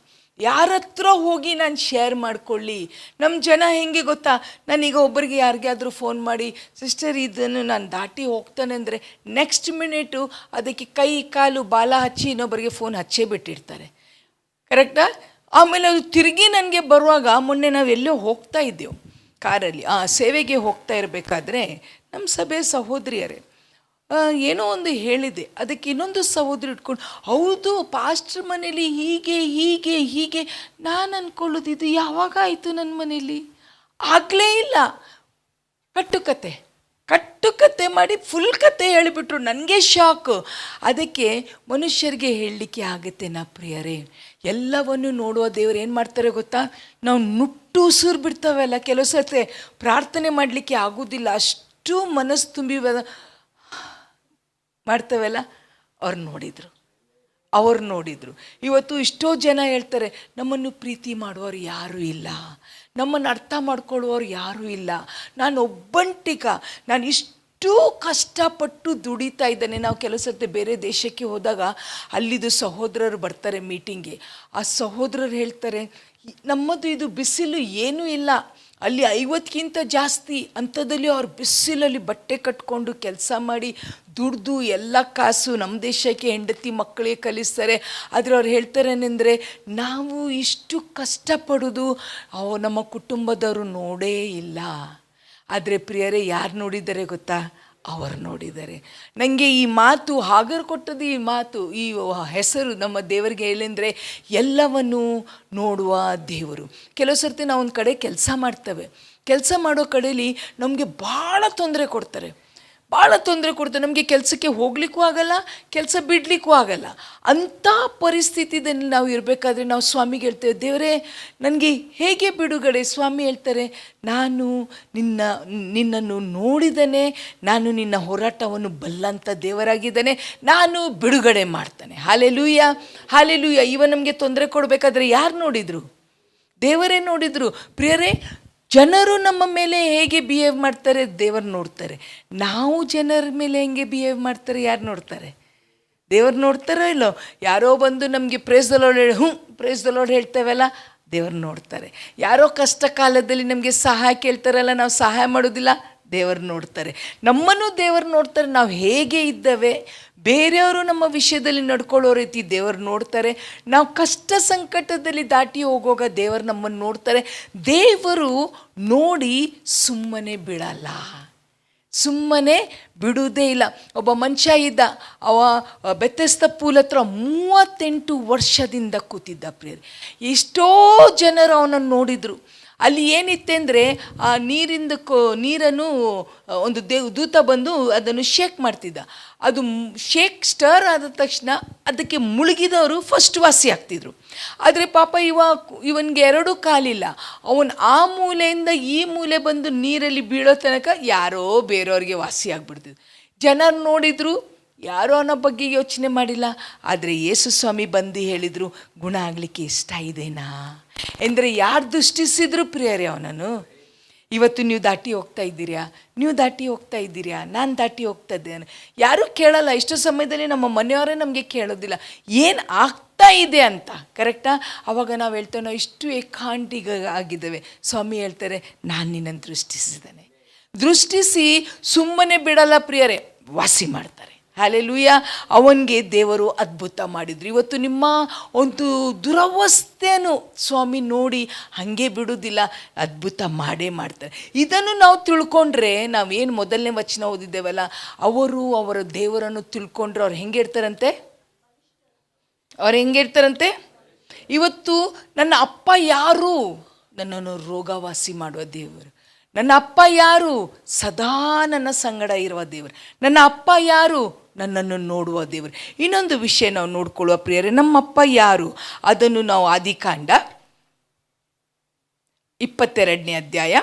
ಯಾರ ಹತ್ರ ಹೋಗಿ ನಾನು ಶೇರ್ ಮಾಡ್ಕೊಳ್ಳಿ. ನಮ್ಮ ಜನ ಹೆಂಗೆ ಗೊತ್ತಾ, ನಾನೀಗ ಒಬ್ಬರಿಗೆ ಯಾರಿಗಾದರೂ ಫೋನ್ ಮಾಡಿ ಸಿಸ್ಟರ್ ಇದನ್ನು ನಾನು ದಾಟಿ ಹೋಗ್ತಾನೆ ಅಂದರೆ ನೆಕ್ಸ್ಟ್ ಮಿನಿಟು ಅದಕ್ಕೆ ಕೈ ಕಾಲು ಬಾಲ ಹಚ್ಚಿ ಇನ್ನೊಬ್ಬರಿಗೆ ಫೋನ್ ಹಚ್ಚೇ ಬಿಟ್ಟಿರ್ತಾರೆ. ಕರೆಕ್ಟಾ? ಆಮೇಲೆ ಅದು ತಿರುಗಿ ನನಗೆ ಬರುವಾಗ, ಮೊನ್ನೆ ನಾವು ಎಲ್ಲೋ ಹೋಗ್ತಾ ಇದ್ದೆವು ಕಾರಲ್ಲಿ, ಸೇವೆಗೆ ಹೋಗ್ತಾ ಇರಬೇಕಾದ್ರೆ ನಮ್ಮ ಸಭೆ ಸಹೋದರಿಯರೇ ಏನೋ ಒಂದು ಹೇಳಿದೆ, ಅದಕ್ಕೆ ಇನ್ನೊಂದು ಸಹೋದರಿ ಇಟ್ಕೊಂಡು ಹೌದು ಪಾಸ್ಟರ್ ಮನೇಲಿ ಹೀಗೆ ಹೀಗೆ ಹೀಗೆ. ನಾನು ಅಂದ್ಕೊಳ್ಳೋದು ಇದು ಯಾವಾಗ ಆಯಿತು ನನ್ನ ಮನೇಲಿ? ಆಗಲೇ ಇಲ್ಲ. ಕಟ್ಟುಕತೆ ಮಾಡಿ ಫುಲ್ ಕತೆ ಹೇಳಿಬಿಟ್ರು. ನನಗೆ ಶಾಕು. ಅದಕ್ಕೆ ಮನುಷ್ಯರಿಗೆ ಹೇಳಲಿಕ್ಕೆ ಆಗುತ್ತೆ ನಾ ಪ್ರಿಯರೇ, ಎಲ್ಲವನ್ನು ನೋಡುವ ದೇವರು ಏನು ಮಾಡ್ತಾರೆ ಗೊತ್ತಾ, ನಾವು ನುಟ್ಟು ಉಸಿರು ಬಿಡ್ತಾವಲ್ಲ, ಕೆಲವು ಸರ್ತಿ ಪ್ರಾರ್ಥನೆ ಮಾಡಲಿಕ್ಕೆ ಆಗೋದಿಲ್ಲ, ಅಷ್ಟು ಮನಸ್ಸು ತುಂಬಿ ಮಾಡ್ತೇವಲ್ಲ, ಅವ್ರು ನೋಡಿದರು. ಇವತ್ತು ಎಷ್ಟೋ ಜನ ಹೇಳ್ತಾರೆ, ನಮ್ಮನ್ನು ಪ್ರೀತಿ ಮಾಡುವವರು ಯಾರೂ ಇಲ್ಲ, ನಮ್ಮನ್ನು ಅರ್ಥ ಮಾಡ್ಕೊಳ್ಳುವವರು ಯಾರೂ ಇಲ್ಲ, ನಾನು ಒಬ್ಬಂಟಿಗ, ನಾನು ಇಷ್ಟು ಕಷ್ಟಪಟ್ಟು ದುಡಿತಾ ಇದ್ದಾನೆ. ನಾವು ಕೆಲವು ಸರ್ತಿ ಬೇರೆ ದೇಶಕ್ಕೆ ಹೋದಾಗ ಅಲ್ಲಿದು ಸಹೋದರರು ಬರ್ತಾರೆ ಮೀಟಿಂಗ್ಗೆ. ಆ ಸಹೋದರರು ಹೇಳ್ತಾರೆ, ನಮ್ಮದು ಇದು ಬಿಸಿಲು ಏನೂ ಇಲ್ಲ, ಅಲ್ಲಿ 50ಕ್ಕಿಂತ ಜಾಸ್ತಿ ಅಂಥದ್ದಲ್ಲಿ ಅವ್ರು ಬಿಸಿಲಲ್ಲಿ ಬಟ್ಟೆ ಕಟ್ಕೊಂಡು ಕೆಲಸ ಮಾಡಿ ದುಡ್ದು ಎಲ್ಲ ಕಾಸು ನಮ್ಮ ದೇಶಕ್ಕೆ ಹೆಂಡತಿ ಮಕ್ಕಳಿಗೆ ಕಲಿಸ್ತಾರೆ. ಆದರೆ ಅವ್ರು ಹೇಳ್ತಾರೇನೆಂದರೆ, ನಾವು ಇಷ್ಟು ಕಷ್ಟಪಡೋದು ನಮ್ಮ ಕುಟುಂಬದವರು ನೋಡೇ ಇಲ್ಲ. ಆದರೆ ಪ್ರಿಯರೇ ಯಾರು ನೋಡಿದ್ದಾರೆ ಗೊತ್ತಾ? ಅವರು ನೋಡಿದ್ದಾರೆ. ನನಗೆ ಈ ಮಾತು ಹಾಗರ್ ಕೊಟ್ಟದ್ದು, ಈ ಮಾತು, ಈ ಹೆಸರು ನಮ್ಮ ದೇವರಿಗೆ ಹೇಳೆಂದರೆ ಎಲ್ಲವನ್ನು ನೋಡುವ ದೇವರು. ಕೆಲವು ಸರ್ತಿ ನಾವು ಒಂದು ಕಡೆ ಕೆಲಸ ಮಾಡ್ತೇವೆ, ಕೆಲಸ ಮಾಡೋ ಕಡೆಯಲ್ಲಿ ನಮಗೆ ಭಾಳ ತೊಂದರೆ ಕೊಡ್ತಾರೆ. ನಮಗೆ ಕೆಲಸಕ್ಕೆ ಹೋಗಲಿಕ್ಕೂ ಆಗಲ್ಲ, ಕೆಲಸ ಬಿಡಲಿಕ್ಕೂ ಆಗಲ್ಲ. ಅಂಥ ಪರಿಸ್ಥಿತಿಯಲ್ಲಿ ನಾವು ಇರಬೇಕಾದ್ರೆ ನಾವು ಸ್ವಾಮಿಗೆ ಹೇಳ್ತೇವೆ, ದೇವರೇ ನನಗೆ ಹೇಗೆ ಬಿಡುಗಡೆ? ಸ್ವಾಮಿ ಹೇಳ್ತಾರೆ, ನಾನು ನಿನ್ನನ್ನು ನೋಡಿದ್ದೇನೆ, ನಾನು ನಿನ್ನ ಹೋರಾಟವನ್ನು ಬಲ್ಲಂಥ ದೇವರಾಗಿದ್ದೇನೆ, ನಾನು ಬಿಡುಗಡೆ ಮಾಡ್ತಾನೆ. Hallelujah, hallelujah. ಇವ ನಮಗೆ ತೊಂದರೆ ಕೊಡಬೇಕಾದ್ರೆ ಯಾರು ನೋಡಿದರು? ದೇವರೇ ನೋಡಿದರು. ಪ್ರಿಯರೇ, ಜನರು ನಮ್ಮ ಮೇಲೆ ಹೇಗೆ ಬಿಹೇವ್ ಮಾಡ್ತಾರೆ ದೇವರು ನೋಡ್ತಾರೆ. ನಾವು ಜನರ ಮೇಲೆ ಹೆಂಗೆ ಬಿಹೇವ್ ಮಾಡ್ತಾರೆ ಯಾರು ನೋಡ್ತಾರೆ? ದೇವರು ನೋಡ್ತಾರೋ ಇಲ್ಲೋ? ಯಾರೋ ಬಂದು ನಮಗೆ ಪ್ರೇಸ್ ದ ಲಾರ್ಡ್ ಹೇಳಿ ಪ್ರೇಸ್ ದ ಲಾರ್ಡ್ ಹೇಳ್ತೇವಲ್ಲ, ದೇವರು ನೋಡ್ತಾರೆ. ಯಾರೋ ಕಷ್ಟ ಕಾಲದಲ್ಲಿ ನಮಗೆ ಸಹಾಯ ಕೇಳ್ತಾರಲ್ಲ, ನಾವು ಸಹಾಯ ಮಾಡೋದಿಲ್ಲ, ದೇವರು ನೋಡ್ತಾರೆ. ನಮ್ಮನ್ನು ದೇವರು ನೋಡ್ತಾರೆ. ನಾವು ಹೇಗೆ ಇದ್ದೇವೆ, ಬೇರೆಯವರು ನಮ್ಮ ವಿಷಯದಲ್ಲಿ ನಡ್ಕೊಳ್ಳೋ ರೀತಿ ದೇವರು ನೋಡ್ತಾರೆ. ನಾವು ಕಷ್ಟ ಸಂಕಟದಲ್ಲಿ ದಾಟಿ ಹೋಗುವಾಗ ದೇವರು ನಮ್ಮನ್ನು ನೋಡ್ತಾರೆ. ದೇವರು ನೋಡಿ ಸುಮ್ಮನೆ ಬಿಡಲ್ಲ, ಸುಮ್ಮನೆ ಬಿಡುವುದೇ ಇಲ್ಲ. ಒಬ್ಬ ಮನುಷ್ಯ ಇದ್ದ, ಅವ ಬೆಥೆಸ್ದ ಪೂಲ್ ಹತ್ರ 38 ವರ್ಷದಿಂದ ಕೂತಿದ್ದ ಪ್ರಿಯರೇ. ಎಷ್ಟೋ ಜನರು ಅವನನ್ನು ನೋಡಿದರು. ಅಲ್ಲಿ ಏನಿತ್ತೆಂದರೆ, ಆ ನೀರನ್ನು ಒಂದು ದೂತ ಬಂದು ಅದನ್ನು ಶೇಕ್ ಮಾಡ್ತಿದ್ದ. ಅದು ಶೇಕ್ ಸ್ಟರ್ ಆದ ತಕ್ಷಣ ಅದಕ್ಕೆ ಮುಳುಗಿದವರು ಫಸ್ಟ್ ವಾಸಿ ಆಗ್ತಿದ್ರು. ಆದರೆ ಪಾಪ ಇವನಿಗೆ 2 ಕಾಲಿಲ್ಲ. ಅವನು ಆ ಮೂಲೆಯಿಂದ ಈ ಮೂಲೆ ಬಂದು ನೀರಲ್ಲಿ ಬೀಳೋ ತನಕ ಯಾರೋ ಬೇರೆಯವ್ರಿಗೆ ವಾಸಿ ಆಗಿಬಿಡ್ತಿದ್ರು. ಜನರು ನೋಡಿದರು, ಯಾರೋ ಅನ್ನೋ ಬಗ್ಗೆ ಯೋಚನೆ ಮಾಡಿಲ್ಲ. ಆದರೆ ಯೇಸು ಸ್ವಾಮಿ ಬಂದು ಹೇಳಿದರು, ಗುಣ ಆಗಲಿಕ್ಕೆ ಇಷ್ಟ ಇದೆನಾ ಎಂದರೆ ಯಾರು ದೃಷ್ಟಿಸಿದ್ರು ಪ್ರಿಯರೇ ಅವನನ್ನು. ಇವತ್ತು ನೀವು ದಾಟಿ ಹೋಗ್ತಾ ಇದ್ದೀರಾ, ನಾನು ದಾಟಿ ಹೋಗ್ತಾ ಇದ್ದೇನೆ. ಯಾರೂ ಕೇಳಲ್ಲ. ಇಷ್ಟು ಸಮಯದಲ್ಲಿ ನಮ್ಮ ಮನೆಯವರೇ ನಮಗೆ ಕೇಳೋದಿಲ್ಲ ಏನು ಆಗ್ತಾ ಇದೆ ಅಂತ. ಕರೆಕ್ಟಾ? ಆವಾಗ ನಾವು ಹೇಳ್ತೇವೆ, ನಾವು ಇಷ್ಟು ಏಕಾಂಟಿಗಾಗಿದ್ದೇವೆ. ಸ್ವಾಮಿ ಹೇಳ್ತಾರೆ, ನಾನು ನಿನ್ನನ್ನು ದೃಷ್ಟಿಸಿ ಸುಮ್ಮನೆ ಬಿಡಲ್ಲ ಪ್ರಿಯರೇ, ವಾಸಿ ಮಾಡ್ತಾರೆ. ಹಲ್ಲೆಲೂಯಾ. ಅವನಿಗೆ ದೇವರು ಅದ್ಭುತ ಮಾಡಿದ್ರು. ಇವತ್ತು ನಿಮ್ಮ ಒಂದು ದುರವಸ್ಥೆಯನ್ನು ಸ್ವಾಮಿ ನೋಡಿ ಹಾಗೆ ಬಿಡುವುದಿಲ್ಲ, ಅದ್ಭುತ ಮಾಡೇ ಮಾಡ್ತಾರೆ. ಇದನ್ನು ನಾವು ತಿಳ್ಕೊಂಡ್ರೆ, ನಾವೇನು ಮೊದಲನೇ ವಚನ ಓದಿದ್ದೇವಲ್ಲ, ಅವರ ದೇವರನ್ನು ತಿಳ್ಕೊಂಡ್ರೆ ಅವ್ರು ಹೆಂಗಿರ್ತಾರಂತೆ. ಇವತ್ತು ನನ್ನ ಅಪ್ಪ ಯಾರು? ನನ್ನನ್ನು ರೋಗವಾಸಿ ಮಾಡುವ ದೇವರು. ನನ್ನ ಅಪ್ಪ ಯಾರು? ಸದಾ ನನ್ನ ಸಂಗಡ ಇರುವ ದೇವರು. ನನ್ನ ಅಪ್ಪ ಯಾರು? ನನ್ನನ್ನು ನೋಡುವ ದೇವರು. ಇನ್ನೊಂದು ವಿಷಯ ನಾವು ನೋಡ್ಕೊಳ್ಳುವ ಪ್ರಿಯರೇ, ನಮ್ಮಪ್ಪ ಯಾರು? ಅದನ್ನು ನಾವು ಆದಿಕಾಂಡ 22ನೇ ಅಧ್ಯಾಯ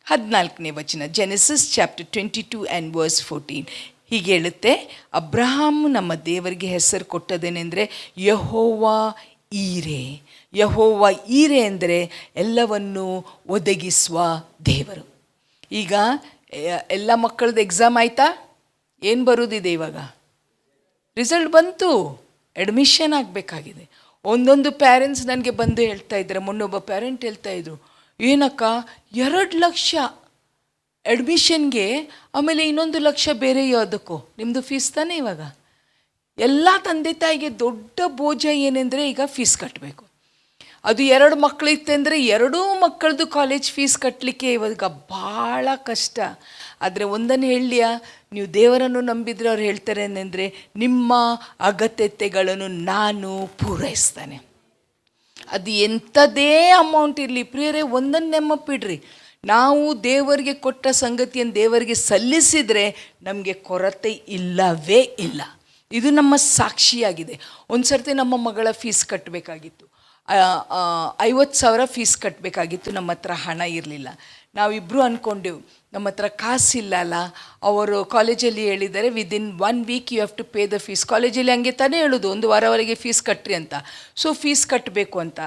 14ನೇ ವಚನ, Genesis chapter 22 and verse 14 ಹೀಗೆ ಹೇಳುತ್ತೆ, ಅಬ್ರಹಾಮ್ ನಮ್ಮ ದೇವರಿಗೆ ಹೆಸರು ಕೊಟ್ಟದೇನೆಂದರೆ ಯೆಹೋವ ಈರೆ. ಯೆಹೋವ ಈರೆ ಅಂದರೆ ಎಲ್ಲವನ್ನು ಒದಗಿಸುವ ದೇವರು. ಈಗ ಎಲ್ಲ ಮಕ್ಕಳದ್ದು ಎಕ್ಸಾಮ್ ಆಯಿತಾ? ಏನು ಬರೋದಿದೆ ಇವಾಗ? ರಿಸಲ್ಟ್ ಬಂತು, ಅಡ್ಮಿಷನ್ ಆಗಬೇಕಾಗಿದೆ. ಒಂದೊಂದು ಪ್ಯಾರೆಂಟ್ಸ್ ನನಗೆ ಬಂದು ಹೇಳ್ತಾ ಇದ್ದಾರೆ. ಮೊನ್ನೊಬ್ಬ ಪ್ಯಾರೆಂಟ್ ಹೇಳ್ತಾ ಇದ್ರು, ಏನಕ್ಕ 2 ಲಕ್ಷ ಅಡ್ಮಿಷನ್ಗೆ, ಆಮೇಲೆ 1 ಲಕ್ಷ ಬೇರೆ ಯಾವುದಕ್ಕೋ, ನಿಮ್ಮದು ಫೀಸ್ ತಾನೇ ಇವಾಗ. ಎಲ್ಲ ತಂದೆ ತಾಯಿಗೆ ದೊಡ್ಡ ಬೋಜ ಏನೆಂದರೆ ಈಗ ಫೀಸ್ ಕಟ್ಟಬೇಕು. ಅದು 2 ಮಕ್ಕಳಿತ್ತೆ ಅಂದರೆ 2 ಮಕ್ಕಳದು ಕಾಲೇಜ್ ಫೀಸ್ ಕಟ್ಟಲಿಕ್ಕೆ ಇವಾಗ ಭಾಳ ಕಷ್ಟ. ಆದರೆ ಒಂದನ್ನು ಹೇಳಿಯಾ, ನೀವು ದೇವರನ್ನು ನಂಬಿದರೆ ಅವ್ರು ಹೇಳ್ತಾರೆ ಅಂದರೆ ನಿಮ್ಮ ಅಗತ್ಯತೆಗಳನ್ನು ನಾನು ಪೂರೈಸ್ತಾನೆ. ಅದು ಎಂಥದೇ ಅಮೌಂಟ್ ಇರಲಿ ಪ್ರಿಯರೇ, ಒಂದನ್ನು ನೆನಪಿಡ್ರಿ, ನಾವು ದೇವರಿಗೆ ಕೊಟ್ಟ ಸಂಗತಿಯನ್ನು ದೇವರಿಗೆ ಸಲ್ಲಿಸಿದರೆ ನಮಗೆ ಕೊರತೆ ಇಲ್ಲವೇ ಇಲ್ಲ. ಇದು ನಮ್ಮ ಸಾಕ್ಷಿಯಾಗಿದೆ. ಒಂದು ಸರ್ತಿ ನಮ್ಮ ಮಗಳ ಫೀಸ್ ಕಟ್ಟಬೇಕಾಗಿತ್ತು, 50,000 ಫೀಸ್ ಕಟ್ಟಬೇಕಾಗಿತ್ತು. ನಮ್ಮ ಹತ್ರ ಹಣ ಇರಲಿಲ್ಲ. ನಾವಿಬ್ಬರು ಅಂದ್ಕೊಂಡೆವು, ನಮ್ಮ ಹತ್ರ ಕಾಸಿಲ್ಲಲ್ಲ. ಅವರು ಕಾಲೇಜಲ್ಲಿ ಹೇಳಿದ್ದಾರೆ, within 1 week you have to pay the fees. ಕಾಲೇಜಲ್ಲಿ ಹಂಗೆ ತಾನೇ ಹೇಳೋದು, 1 ವಾರವರೆಗೆ ಫೀಸ್ ಕಟ್ಟ್ರಿ ಅಂತ. ಸೊ ಫೀಸ್ ಕಟ್ಟಬೇಕು ಅಂತ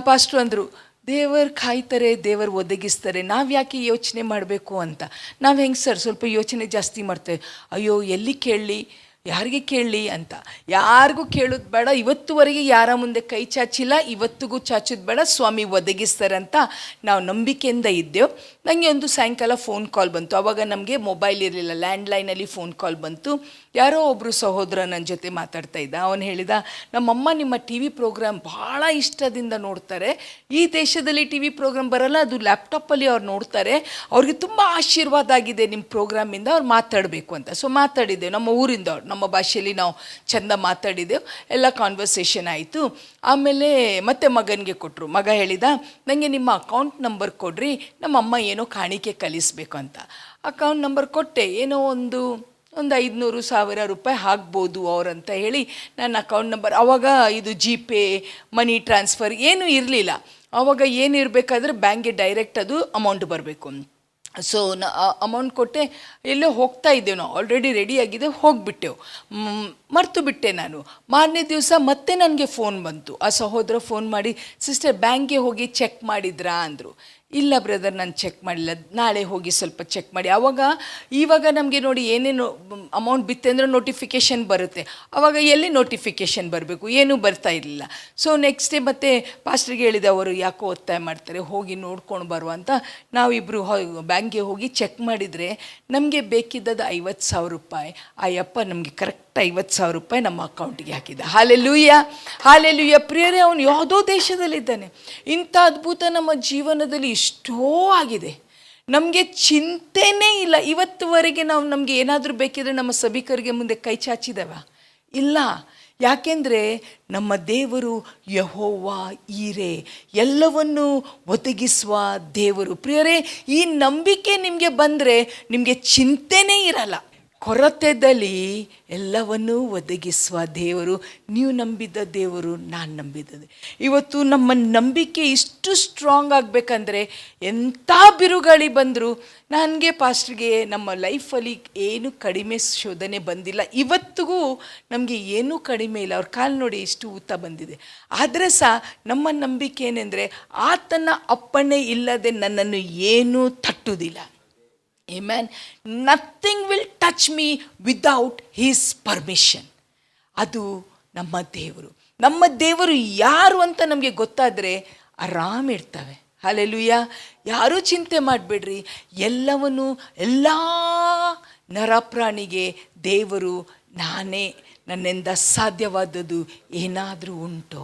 ಪಾಸ್ಟ್ರು ಅಂದರು, ದೇವರು ಕಾಯ್ತಾರೆ, ದೇವರು ಒದಗಿಸ್ತಾರೆ, ನಾವು ಯಾಕೆ ಯೋಚನೆ ಮಾಡಬೇಕು ಅಂತ. ನಾವು ಹೆಂಗೆ ಸರ್ ಸ್ವಲ್ಪ ಯೋಚನೆ ಜಾಸ್ತಿ ಮಾಡ್ತೇವೆ. ಅಯ್ಯೋ ಎಲ್ಲಿ ಕೇಳಲಿ, ಯಾರಿಗೆ ಕೇಳಲಿ ಅಂತ. ಯಾರಿಗೂ ಕೇಳೋದು ಬೇಡ, ಇವತ್ತುವರೆಗೆ ಯಾರ ಮುಂದೆ ಕೈ ಚಾಚಿಲ್ಲ, ಇವತ್ತಿಗೂ ಚಾಚೋದು ಬೇಡ, ಸ್ವಾಮಿ ಒದಗಿಸ್ತಾರೆ ಅಂತ ನಾವು ನಂಬಿಕೆಯಿಂದ ಇದ್ದೆವು. ನನಗೆ ಒಂದು ಸಾಯಂಕಾಲ ಫೋನ್ ಕಾಲ್ ಬಂತು. ಆವಾಗ ನಮಗೆ ಮೊಬೈಲ್ ಇರಲಿಲ್ಲ, ಲ್ಯಾಂಡ್ಲೈನಲ್ಲಿ ಫೋನ್ ಕಾಲ್ ಬಂತು. ಯಾರೋ ಒಬ್ಬರು ಸಹೋದರ ನನ್ನ ಜೊತೆ ಮಾತಾಡ್ತಾ ಇದ್ದ. ಅವನು ಹೇಳಿದ, ನಮ್ಮಮ್ಮ ನಿಮ್ಮ ಟಿ ವಿ ಪ್ರೋಗ್ರಾಮ್ ಭಾಳ ಇಷ್ಟದಿಂದ ನೋಡ್ತಾರೆ. ಈ ದೇಶದಲ್ಲಿ ಟಿ ವಿ ಪ್ರೋಗ್ರಾಮ್ ಬರಲ್ಲ, ಅದು ಲ್ಯಾಪ್ಟಾಪಲ್ಲಿ ಅವ್ರು ನೋಡ್ತಾರೆ. ಅವ್ರಿಗೆ ತುಂಬ ಆಶೀರ್ವಾದ ಆಗಿದೆ ನಿಮ್ಮ ಪ್ರೋಗ್ರಾಮಿಂದ, ಅವ್ರು ಮಾತಾಡಬೇಕು ಅಂತ. ಸೊ ಮಾತಾಡಿದ್ದೆವು, ನಮ್ಮ ಊರಿಂದವ್ರು, ನಮ್ಮ ಭಾಷೆಯಲ್ಲಿ ನಾವು ಚೆಂದ ಮಾತಾಡಿದ್ದೆವು. ಎಲ್ಲ ಕಾನ್ವರ್ಸೇಷನ್ ಆಯಿತು. ಆಮೇಲೆ ಮತ್ತೆ ಮಗನಿಗೆ ಕೊಟ್ಟರು. ಮಗ ಹೇಳಿದ, ನನಗೆ ನಿಮ್ಮ ಅಕೌಂಟ್ ನಂಬರ್ ಕೊಡ್ರಿ, ನಮ್ಮಮ್ಮ ಏನೋ ಕಾಣಿಕೆ ಕಲಿಸ್ಬೇಕು ಅಂತ. ಅಕೌಂಟ್ ನಂಬರ್ ಕೊಟ್ಟೆ. ಏನೋ ಒಂದು 500,000 ರೂಪಾಯಿ ಹಾಕ್ಬೋದು ಅವ್ರಂತ ಹೇಳಿ ನನ್ನ ಅಕೌಂಟ್ ನಂಬರ್. ಆವಾಗ ಇದು ಜಿ ಪೇ, ಮನಿ ಟ್ರಾನ್ಸ್ಫರ್ ಏನೂ ಇರಲಿಲ್ಲ. ಆವಾಗ ಏನಿರಬೇಕಾದ್ರೆ ಬ್ಯಾಂಕ್ಗೆ ಡೈರೆಕ್ಟ್ ಅದು ಅಮೌಂಟ್ ಬರಬೇಕು. ಸೊ ಅಮೌಂಟ್ ಕೊಟ್ಟೆ. ಎಲ್ಲೋ ಹೋಗ್ತಾ ಇದ್ದೆವು, ನಾವು ಆಲ್ರೆಡಿ ರೆಡಿಯಾಗಿದೆ, ಹೋಗಿಬಿಟ್ಟೆವು. ಮರ್ತು ಬಿಟ್ಟೆ ನಾನು. ಮಾರನೇ ದಿವಸ ಮತ್ತೆ ನನಗೆ ಫೋನ್ ಬಂತು. ಆ ಸಹೋದರ ಫೋನ್ ಮಾಡಿ, ಸಿಸ್ಟರ್ ಬ್ಯಾಂಕ್ಗೆ ಹೋಗಿ ಚೆಕ್ ಮಾಡಿದ್ರಾ ಅಂದರು. ಇಲ್ಲ ಬ್ರದರ್, ನಾನು ಚೆಕ್ ಮಾಡಿಲ್ಲ, ನಾಳೆ ಹೋಗಿ ಸ್ವಲ್ಪ ಚೆಕ್ ಮಾಡಿ. ಇವಾಗ ನಮಗೆ ನೋಡಿ ಏನೇನು ಅಮೌಂಟ್ ಬಿತ್ತೆ ಅಂದರೆ ನೋಟಿಫಿಕೇಷನ್ ಬರುತ್ತೆ. ಆವಾಗ ಎಲ್ಲಿ ನೋಟಿಫಿಕೇಷನ್ ಬರಬೇಕು, ಏನೂ ಬರ್ತಾ ಇರಲಿಲ್ಲ. ಸೊ ನೆಕ್ಸ್ಟ್ ಡೇ ಮತ್ತೆ ಪಾಸ್ಟ್ರಿಗೆ ಹೇಳಿದೆ, ಅವರು ಯಾಕೋ ಒತ್ತಾಯ ಮಾಡ್ತಾರೆ, ಹೋಗಿ ನೋಡ್ಕೊಂಡು ಬರುವ ಅಂತ. ನಾವಿಬ್ಬರು ಬ್ಯಾಂಕ್ಗೆ ಹೋಗಿ ಚೆಕ್ ಮಾಡಿದರೆ ನಮಗೆ ಬೇಕಿದ್ದದ್ದು 50,000 ರೂಪಾಯಿ. ಆ ಯಪ್ಪ ನಮಗೆ ಕರೆಕ್ಟ್ 50,000 ರೂಪಾಯಿ ನಮ್ಮ ಅಕೌಂಟಿಗೆ ಹಾಕಿದ್ದ. Hallelujah, hallelujah. ಪ್ರಿಯರೇ, ಅವನು ಯಾವುದೋ ದೇಶದಲ್ಲಿದ್ದಾನೆ. ಇಂಥ ಅದ್ಭುತ ನಮ್ಮ ಜೀವನದಲ್ಲಿ ಎಷ್ಟೋ ಆಗಿದೆ, ನಮಗೆ ಚಿಂತೆನೇ ಇಲ್ಲ. ಇವತ್ತುವರೆಗೆ ನಮಗೆ ಏನಾದರೂ ಬೇಕಿದ್ರೆ ನಮ್ಮ ಸಭಿಕರಿಗೆ ಮುಂದೆ ಕೈ ಚಾಚಿದವ ಇಲ್ಲ. ಯಾಕೆಂದರೆ ನಮ್ಮ ದೇವರು ಯೆಹೋವ ಈರೆ, ಎಲ್ಲವನ್ನು ಒದಗಿಸುವ ದೇವರು. ಪ್ರಿಯರೇ, ಈ ನಂಬಿಕೆ ನಿಮಗೆ ಬಂದರೆ ನಿಮಗೆ ಚಿಂತೆನೇ ಇರಲ್ಲ. ಕೊರತೆಯಲ್ಲಿ ಎಲ್ಲವನ್ನೂ ಒದಗಿಸುವ ದೇವರು. ನೀವು ನಂಬಿದ್ದ ದೇವರು, ನಾನು ನಂಬಿದ್ದೆ. ಇವತ್ತು ನಮ್ಮ ನಂಬಿಕೆ ಇಷ್ಟು ಸ್ಟ್ರಾಂಗ್ ಆಗಬೇಕಂದ್ರೆ ಎಂಥ ಬಿರುಗಾಳಿ ಬಂದರೂ, ನನಗೆ ಪಾಸ್ಟ್ರಿಗೆ ನಮ್ಮ ಲೈಫಲ್ಲಿ ಏನು ಕಡಿಮೆ ಶೋಧನೆ ಬಂದಿಲ್ಲ. ಇವತ್ತಿಗೂ ನಮಗೆ ಏನೂ ಕಡಿಮೆ ಇಲ್ಲ. ಅವ್ರ ಕಾಲು ನೋಡಿ ಎಷ್ಟು ಊತ ಬಂದಿದೆ. ಆದರೆ ಸಹ ನಮ್ಮ ನಂಬಿಕೆ ಏನೆಂದರೆ, ಆತನ ಅಪ್ಪಣೆ ಇಲ್ಲದೆ ನನ್ನನ್ನು ಏನೂ ತಟ್ಟುವುದಿಲ್ಲ. Amen. Nothing will touch me without his permission. ಅದು ನಮ್ಮ ದೇವರು. ನಮ್ಮ ದೇವರು ಯಾರು ಅಂತ ನಮಗೆ ಗೊತ್ತಾದರೆ ಆರಾಮಿರ್ತವೆ. ಹಲ್ಲೆಲೂಯಾ. ಯಾರೂ ಚಿಂತೆ ಮಾಡಬೇಡ್ರಿ. ಎಲ್ಲವನ್ನೂ, ಎಲ್ಲ ನರಪ್ರಾಣಿಗೆ ದೇವರು ನಾನೇ, ನನ್ನಿಂದ ಸಾಧ್ಯವಾದದ್ದು ಏನಾದರೂ ಉಂಟೋ